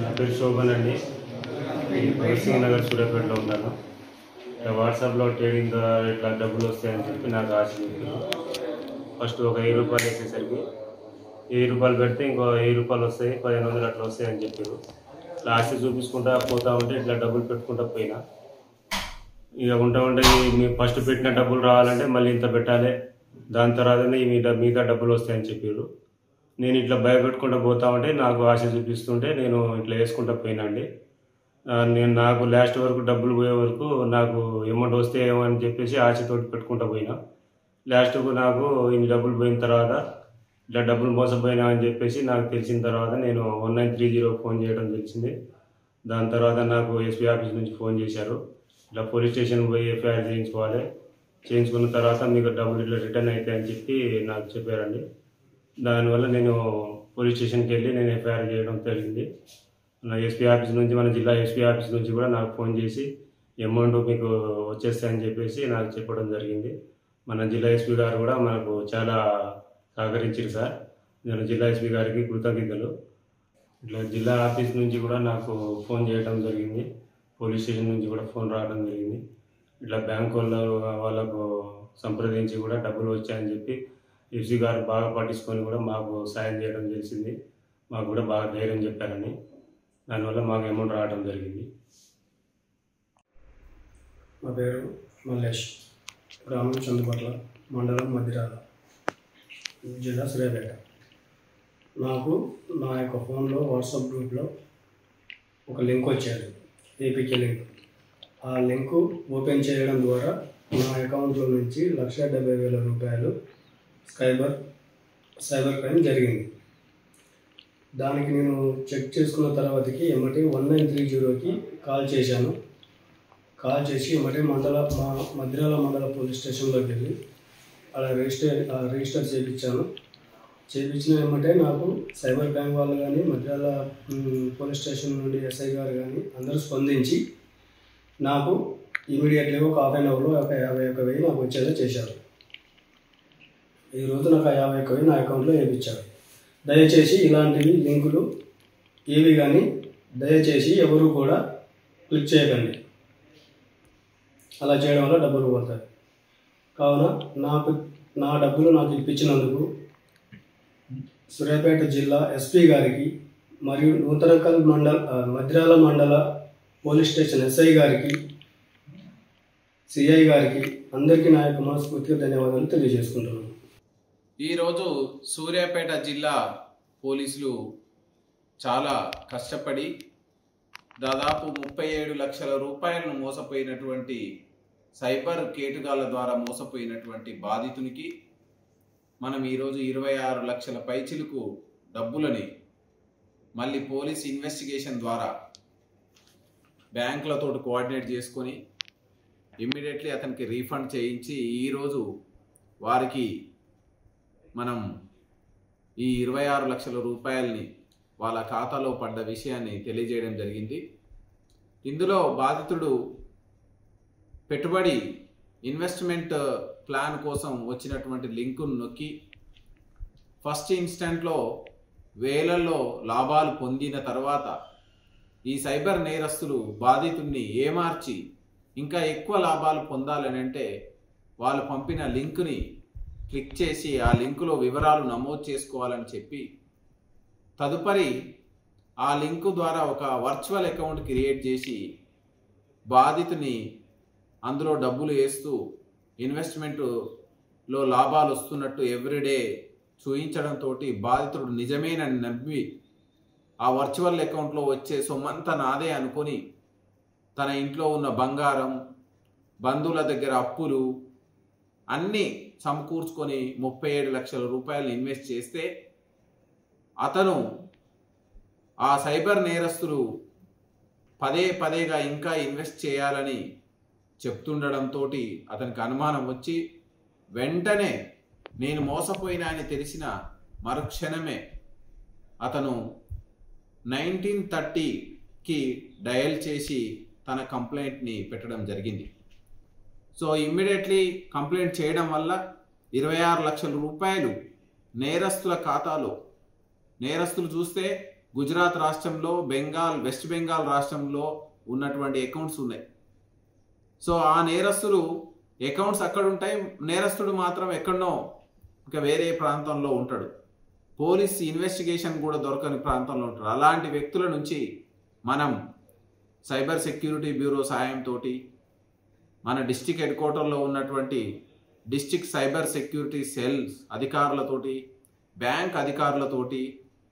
నా పేరు శోభన్ అండి. భగత్ సింగ్ నగర్ సూర్యాపేటలో ఉన్నాను. వాట్సాప్లో ట్రేడింగ్ ఇట్లా డబ్బులు వస్తాయని చెప్పి నాకు ఆశ చెప్పారు. ఫస్ట్ ఒక 1000 రూపాయలు వేసేసరికి 1000 రూపాయలు పెడితే ఇంకో 1000 రూపాయలు వస్తాయి, 1500 అట్లా వస్తాయని చెప్పారు. ఇట్లా ఆశ చూపించుకుంటా పోతా ఉంటే ఇట్లా డబ్బులు పెట్టుకుంటా పోయినా. ఇక ఉంటా మీ ఫస్ట్ పెట్టిన డబ్బులు రావాలంటే మళ్ళీ ఇంత పెట్టాలి, దాని తర్వాతనే మిగతా డబ్బులు వస్తాయని చెప్పారు. నేను ఇట్లా భయపెట్టుకుంటూ పోతా ఉంటే నాకు ఆశ చూపిస్తుంటే నేను ఇట్లా వేసుకుంటూ పోయినా అండి. నాకు లాస్ట్ వరకు డబ్బులు పోయే వరకు నాకు అమౌంట్ వస్తే ఏమో అని చెప్పేసి ఆశతోటి పెట్టుకుంటూ పోయినా. లాస్ట్కు నాకు ఇన్ని డబ్బులు పోయిన తర్వాత ఇట్లా డబ్బులు మోసపోయినా అని చెప్పేసి నాకు తెలిసిన తర్వాత నేను 1930 ఫోన్ చేయడం తెలిసింది. దాని తర్వాత నాకు ఎస్పీ ఆఫీస్ నుంచి ఫోన్ చేశారు. ఇట్లా పోలీస్ స్టేషన్ పోయి ఎఫ్ఐఆర్ చేయించుకోవాలి, చేయించుకున్న తర్వాత మీకు డబ్బులు ఇట్లా రిటర్న్ అవుతాయని చెప్పి నాకు చెప్పారండి. దానివల్ల నేను పోలీస్ స్టేషన్కి వెళ్ళి నేను ఎఫ్ఐఆర్ చేయడం జరిగింది. నా ఎస్పీ ఆఫీస్ నుంచి, మన జిల్లా ఎస్పీ ఆఫీస్ నుంచి కూడా నాకు ఫోన్ చేసి అమౌంట్ మీకు వచ్చేస్తాయని చెప్పేసి నాకు చెప్పడం జరిగింది. మన జిల్లా ఎస్పీ గారు కూడా మనకు చాలా సహకరించారు సార్. నేను జిల్లా ఎస్పీ గారికి కృతజ్ఞతలు. ఇట్లా జిల్లా ఆఫీస్ నుంచి కూడా నాకు ఫోన్ చేయడం జరిగింది, పోలీస్ స్టేషన్ నుంచి కూడా ఫోన్ రావడం జరిగింది. ఇట్లా బ్యాంక్ వాళ్ళకు సంప్రదించి కూడా డబ్బులు వచ్చాయని చెప్పి ఎస్పీ గారు బాగా పట్టించుకొని కూడా మాకు సాయం చేయడం తెలిసింది. మాకు కూడా బాగా ధైర్యం చెప్పారని, దానివల్ల మాకు అమౌంట్ రావడం జరిగింది. నా పేరు మల్లేష్, గ్రామం చందుపట్ల, మండలం మధ్యరాల, జిల్లా సూర్యాపేట. నాకు నా యొక్క ఫోన్లో వాట్సాప్ గ్రూప్లో ఒక లింక్ వచ్చేది, ఏపీకే లింక్. ఆ లింకు ఓపెన్ చేయడం ద్వారా నా అకౌంట్లో నుంచి 1,70,000 రూపాయలు సైబర్ క్రైమ్ జరిగింది. దానికి నేను చెక్ చేసుకున్న తర్వాతకి ఎమ్మటి 1930కి కాల్ చేశాను. కాల్ చేసి ఎమ్మటి మధ్యరాల మండల పోలీస్ స్టేషన్లోకి వెళ్ళి అలా రిజిస్టర్ చేయించిన ఎమ్మటే నాకు సైబర్ క్రైమ్ వాళ్ళు కానీ, మధ్యరాల పోలీస్ స్టేషన్ నుండి ఎస్ఐ గారు కానీ అందరూ స్పందించి నాకు ఇమీడియట్లీ ఒక హాఫ్ అన్ అవర్లో 51,000 నాకు వచ్చేలా చేశారు. ఈరోజు నాకు 51,000 నా అకౌంట్లో వేయించారు. దయచేసి ఇలాంటివి లింకులు ఏవి కానీ దయచేసి ఎవరు కూడా క్లిక్ చేయకండి. అలా చేయడం వల్ల డబ్బులు పోతాయి. కావున నా డబ్బులు నాకు ఇప్పించినందుకు సూర్యాపేట జిల్లా ఎస్పీ గారికి మరియు నూతనకల్ మధ్యరాల మండల పోలీస్ స్టేషన్ ఎస్ఐ గారికి, సిఐ గారికి అందరికీ నా యొక్క మనస్ఫూర్తిగా ధన్యవాదాలు తెలియజేసుకుంటున్నాను. ఈరోజు సూర్యాపేట జిల్లా పోలీసులు చాలా కష్టపడి దాదాపు 37 లక్షల రూపాయలను మోసపోయినటువంటి సైబర్ కేటుగాళ్ల ద్వారా మోసపోయినటువంటి బాధితునికి మనం ఈరోజు 26 లక్షల పైచిలకు డబ్బులని మళ్ళీ పోలీస్ ఇన్వెస్టిగేషన్ ద్వారా బ్యాంకులతో కోఆర్డినేట్ చేసుకొని ఇమ్మీడియట్లీ అతనికి రీఫండ్ చేయించి ఈరోజు వారికి మనం ఈ 26 లక్షల రూపాయలని వాళ్ళ ఖాతాలో పడ్డ విషయాన్ని తెలియజేయడం జరిగింది. ఇందులో బాధితుడు పెట్టుబడి ఇన్వెస్ట్మెంట్ ప్లాన్ కోసం వచ్చినటువంటి లింకును నొక్కి ఫస్ట్ ఇన్స్టెంట్లో వేలల్లో లాభాలు పొందిన తర్వాత ఈ సైబర్ నేరస్తులు బాధితుడిని ఏమార్చి ఇంకా ఎక్కువ లాభాలు పొందాలని అంటే వాళ్ళు పంపిన లింకుని క్లిక్ చేసి ఆ లింకులో వివరాలు నమోదు చేసుకోవాలని చెప్పి తదుపరి ఆ లింకు ద్వారా ఒక వర్చువల్ అకౌంట్ క్రియేట్ చేసి బాధితుని అందులో డబ్బులు వేస్తూ ఇన్వెస్ట్మెంట్లో లాభాలు వస్తున్నట్టు ఎవ్రీడే చూయించడంతో బాధితుడు నిజమేనని నమ్మి ఆ వర్చువల్ అకౌంట్లో వచ్చే సొమ్మంతా నాదే అనుకొని తన ఇంట్లో ఉన్న బంగారం, బంధువుల దగ్గర అప్పులు అన్నీ సమకూర్చుకొని 37 లక్షల రూపాయలు ఇన్వెస్ట్ చేస్తే అతను ఆ సైబర్ నేరస్తులు పదేగా ఇంకా ఇన్వెస్ట్ చేయాలని చెప్తుండడంతో అతనికి అనుమానం వచ్చి వెంటనే నేను మోసపోయినా అని తెలిసిన మరుక్షణమే అతను 1930కి డయల్ చేసి తన కంప్లైంట్ని పెట్టడం జరిగింది. సో ఇమ్మీడియట్లీ కంప్లైంట్ చేయడం వల్ల 26 లక్షల రూపాయలు నేరస్తుల ఖాతాలో. నేరస్తులు చూస్తే గుజరాత్ రాష్ట్రంలో, వెస్ట్ బెంగాల్ రాష్ట్రంలో ఉన్నటువంటి అకౌంట్స్ ఉన్నాయి. సో ఆ నేరస్తులు అకౌంట్స్ అక్కడ ఉంటాయి, నేరస్తుడు మాత్రం ఎక్కడనో ఇంకా వేరే ప్రాంతంలో ఉంటాడు. పోలీస్ ఇన్వెస్టిగేషన్ కూడా దొరకని ప్రాంతంలో ఉంటాడు. అలాంటి వ్యక్తుల నుంచి మనం సైబర్ సెక్యూరిటీ బ్యూరో సాయంతో, మన డిస్ట్రిక్ట్ హెడ్ క్వార్టర్లో ఉన్నటువంటి డిస్ట్రిక్ట్ సైబర్ సెక్యూరిటీ సెల్స్ అధికారులతోటి, బ్యాంక్ అధికారులతోటి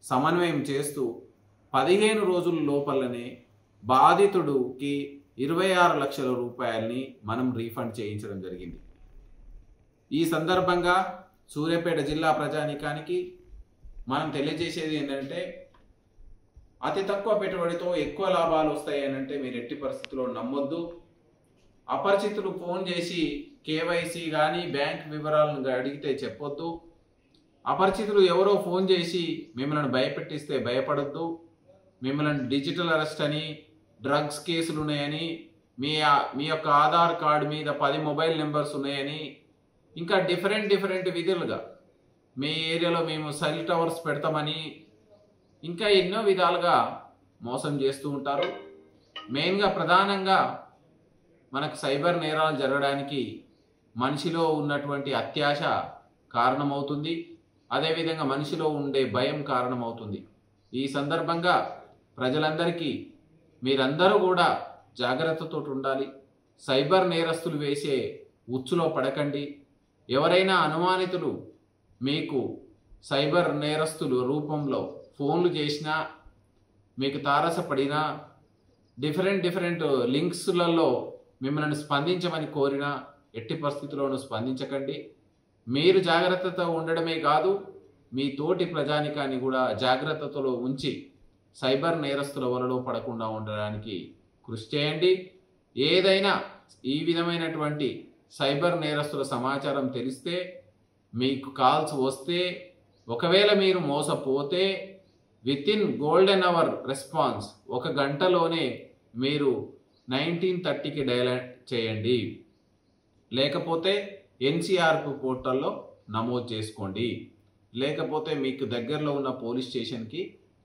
సమన్వయం చేస్తూ 15 రోజుల లోపలనే బాధితుడికి 26 లక్షల రూపాయలని మనం రీఫండ్ చేయించడం జరిగింది. ఈ సందర్భంగా సూర్యాపేట జిల్లా ప్రజానీకానికి మనం తెలియజేసేది ఏంటంటే, అతి తక్కువ పెట్టుబడితో ఎక్కువ లాభాలు వస్తాయి అని అంటే మీరు ఎట్టి పరిస్థితుల్లో నమ్మొద్దు. అపరిచితులు ఫోన్ చేసి కేవైసీ కానీ బ్యాంక్ వివరాలను అడిగితే చెప్పొద్దు. అపరిచితులు ఎవరో ఫోన్ చేసి మిమ్మల్ని భయపెట్టిస్తే భయపడొద్దు. మిమ్మల్ని డిజిటల్ అరెస్ట్ అని, డ్రగ్స్ కేసులు ఉన్నాయని, మీ యొక్క ఆధార్ కార్డు మీద 10 మొబైల్ నెంబర్స్ ఉన్నాయని, ఇంకా డిఫరెంట్ విధులుగా మీ ఏరియాలో మేము సెల్ టవర్స్ పెడతామని, ఇంకా ఎన్నో విధాలుగా మోసం చేస్తూ ఉంటారు. మెయిన్గా ప్రధానంగా మనకు సైబర్ నేరాలు జరగడానికి మనిషిలో ఉన్నటువంటి అత్యాశ కారణమవుతుంది. అదేవిధంగా మనిషిలో ఉండే భయం కారణమవుతుంది. ఈ సందర్భంగా ప్రజలందరికీ మీరందరూ కూడా జాగ్రత్తతో ఉండాలి. సైబర్ నేరస్తులు వేసే ఉచ్చులో పడకండి. ఎవరైనా అనుమానితులు మీకు సైబర్ నేరస్తులు రూపంలో ఫోన్లు చేసినా, మీకు తారసపడినా, డిఫరెంట్ లింక్స్లలో మిమ్మల్ని స్పందించమని కోరినా ఎట్టి పరిస్థితుల్లోనూ స్పందించకండి. మీరు జాగ్రత్తతో ఉండడమే కాదు, మీ తోటి ప్రజానికాన్ని కూడా జాగ్రత్తలో ఉంచి సైబర్ నేరస్తుల వలలో పడకుండా ఉండడానికి కృషి చేయండి. ఏదైనా ఈ విధమైనటువంటి సైబర్ నేరస్తుల సమాచారం తెలిస్తే, మీకు కాల్స్ వస్తే, ఒకవేళ మీరు మోసపోతే వితిన్ గోల్డెన్ అవర్ రెస్పాన్స్ 1 గంటలోనే మీరు 1930కి డయల్ చేయండి. లేకపోతే ఎన్సీఆర్పి పోర్టల్లో నమోదు చేసుకోండి. లేకపోతే మీకు దగ్గరలో ఉన్న పోలీస్ స్టేషన్కి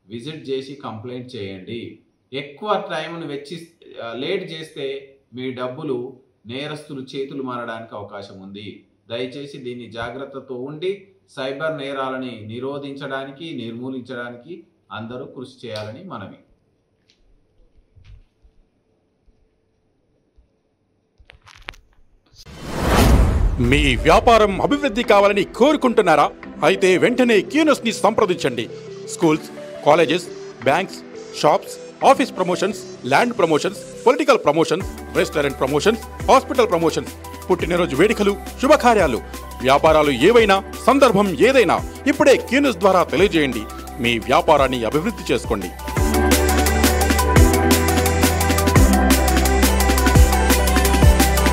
విజిట్ చేసి కంప్లైంట్ చేయండి. ఎక్కువ టైంను లేట్ చేస్తే మీ డబ్బులు నేరస్తులు చేతులు మారడానికి అవకాశం ఉంది. దయచేసి దీన్ని జాగ్రత్తతో ఉండి సైబర్ నేరాలని నిరోధించడానికి, నిర్మూలించడానికి అందరూ కృషి చేయాలని మనవి. మీ వ్యాపారం అభివృద్ధి కావాలని కోరుకుంటున్నారా? అయితే వెంటనే క్యూనస్ని సంప్రదించండి. Schools, colleges, banks, shops, office promotions, land promotions, political promotions, restaurant promotions, hospital promotions, పుట్టినరోజు వేడుకలు, శుభకార్యాలు, వ్యాపారాలు ఏవైనా, సందర్భం ఏదైనా ఇప్పుడే క్యూనస్ ద్వారా తెలియజేయండి. మీ వ్యాపారాన్ని అభివృద్ధి చేసుకోండి.